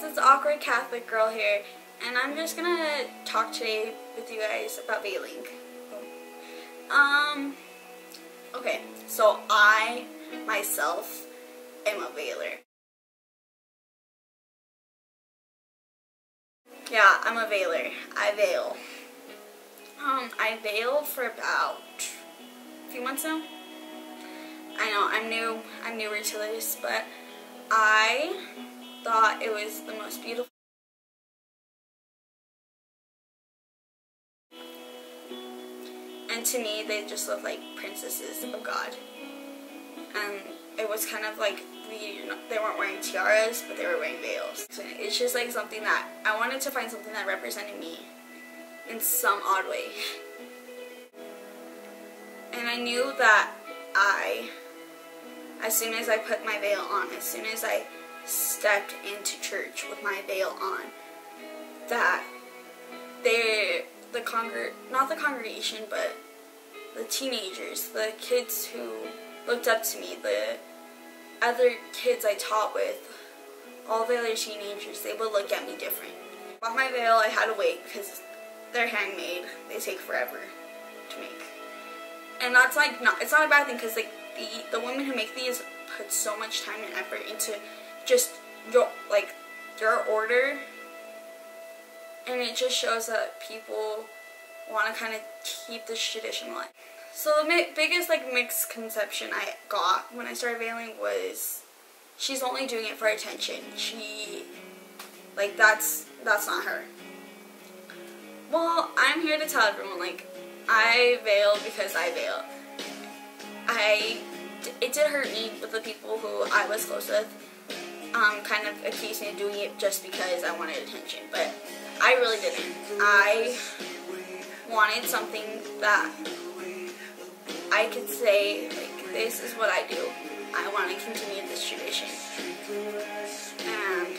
This is Awkward Catholic Girl here, and I'm just gonna talk today with you guys about veiling. Okay, so I, myself, am a veiler. Yeah, I'm a veiler. I veil. I veiled for about a few months now. I know, I'm newer to this, but I thought it was the most beautiful. And to me, they just look like princesses of God. And it was kind of like, they weren't wearing tiaras, but they were wearing veils. So it's just like something that, I wanted to find something that represented me in some odd way. And I knew that as soon as I put my veil on, as soon as I stepped into church with my veil on, that not the congregation, but the teenagers, the kids who looked up to me, the other kids I taught with, all the other teenagers, they would look at me different. With my veil, I had to wait because they're handmade. They take forever to make. And that's like, it's not a bad thing, because like the women who make these put so much time and effort into just your order, and it just shows that people want to kind of keep this tradition alive. So the biggest misconception I got when I started veiling was, she's only doing it for attention. That's not her. Well, I'm here to tell everyone, I veil because I veil. It did hurt me with the people who I was close with, kind of accused me of doing it just because I wanted attention, but I really didn't. I wanted something that I could say, this is what I do. I want to continue this tradition. And,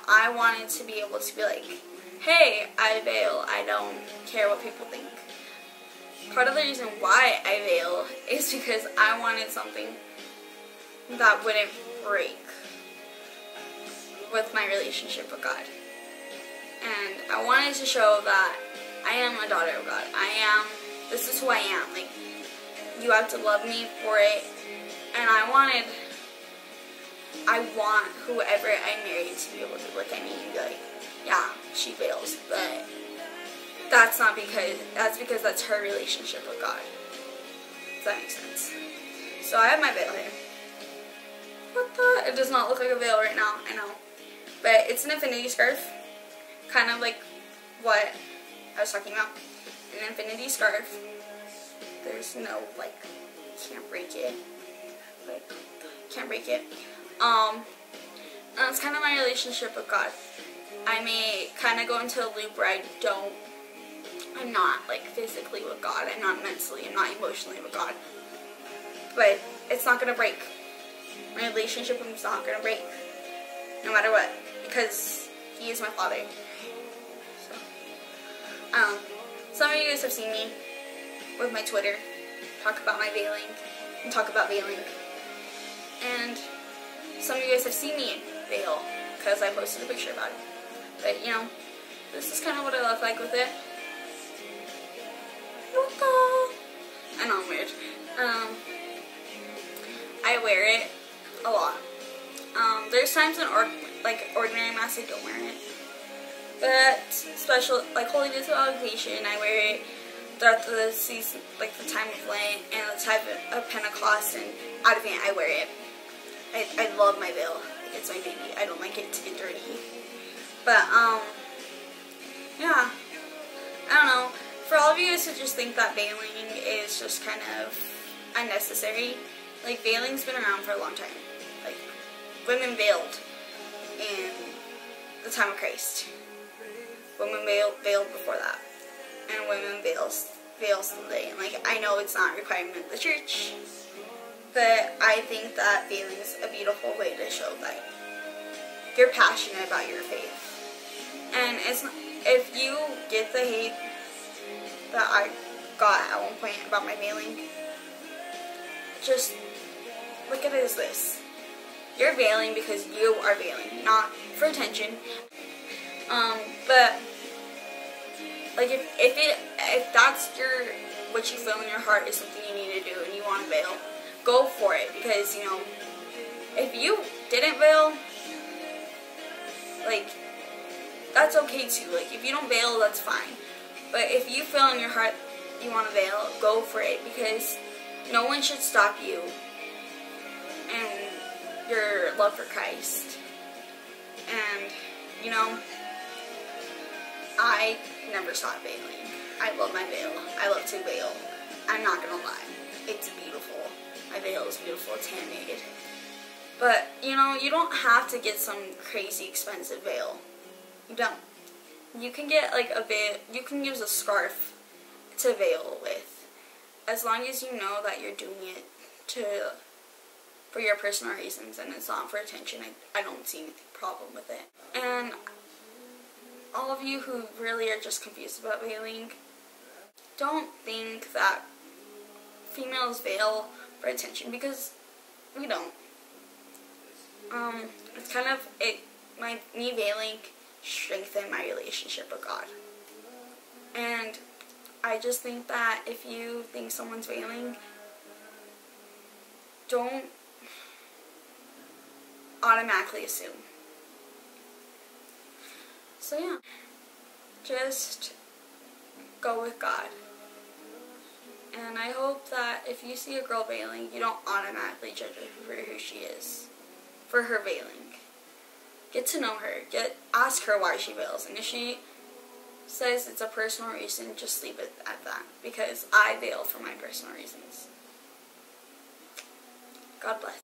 I wanted to be able to be like, hey, I veil. I don't care what people think. Part of the reason why I veil is because I wanted something that wouldn't break with my relationship with God. And I wanted to show that I am a daughter of God. This is who I am. You have to love me for it. And I want whoever I marry to be able to look at me and be like, yeah, she veils, but that's because that's her relationship with God. Does that make sense? So I have my veil here. What the? It does not look like a veil right now, I know. But it's an infinity scarf. Kind of like what I was talking about. An infinity scarf. There's no, can't break it. Can't break it. And it's kind of my relationship with God. I may kind of go into a loop where I'm not, physically with God. I'm not mentally, I'm not emotionally with God. But it's not going to break. My relationship with him is not going to break. No matter what. Because he is my father. So, some of you guys have seen me with my Twitter talk about my veiling and talk about veiling. And some of you guys have seen me veil because I posted a picture about it. But, this is kind of what I look like with it. I know I'm weird. I wear it a lot. There's times in ordinary mass I don't wear it. But special, Holy Days of Elevation, I wear it throughout the season, the time of Lent and the time of Pentecost and Advent. I wear it. I love my veil. It's my baby. I don't like it to get dirty. But yeah. I don't know. For all of you guys who just think that veiling is just kind of unnecessary, veiling's been around for a long time. Women veiled in the time of Christ. Women veiled before that. And women veils today. And I know it's not a requirement of the church, but I think that veiling is a beautiful way to show that you're passionate about your faith. And if you get the hate that I got at one point about my veiling, just look at it as this. you're veiling because you are veiling, not for attention. But like if that's what you feel in your heart is something you need to do and you want to veil, go for it, because you know, if you didn't veil, like, that's okay too. Like, if you don't veil, that's fine. But if you feel in your heart you want to veil, go for it, because no one should stop you and your love for Christ. And you know, I never stopped veiling. I love my veil. I love to veil. I'm not gonna lie. It's beautiful. My veil is beautiful. It's handmade. But, you know, you don't have to get some crazy expensive veil. You don't. You can get like a veil. You can use a scarf to veil with, as long as you know that you're doing it for your personal reasons and it's not for attention. I don't see any problem with it. And all of you who really are just confused about veiling, don't think that females veil for attention, because we don't. It's kind of, me veiling strengthened my relationship with God. And I just think that if you think someone's veiling, don't automatically assume. So yeah, just go with God. And I hope that if you see a girl veiling, you don't automatically judge her for who she is, for her veiling. Get to know her. Ask her why she veils. And if she says it's a personal reason, just leave it at that. Because I veil for my personal reasons. God bless.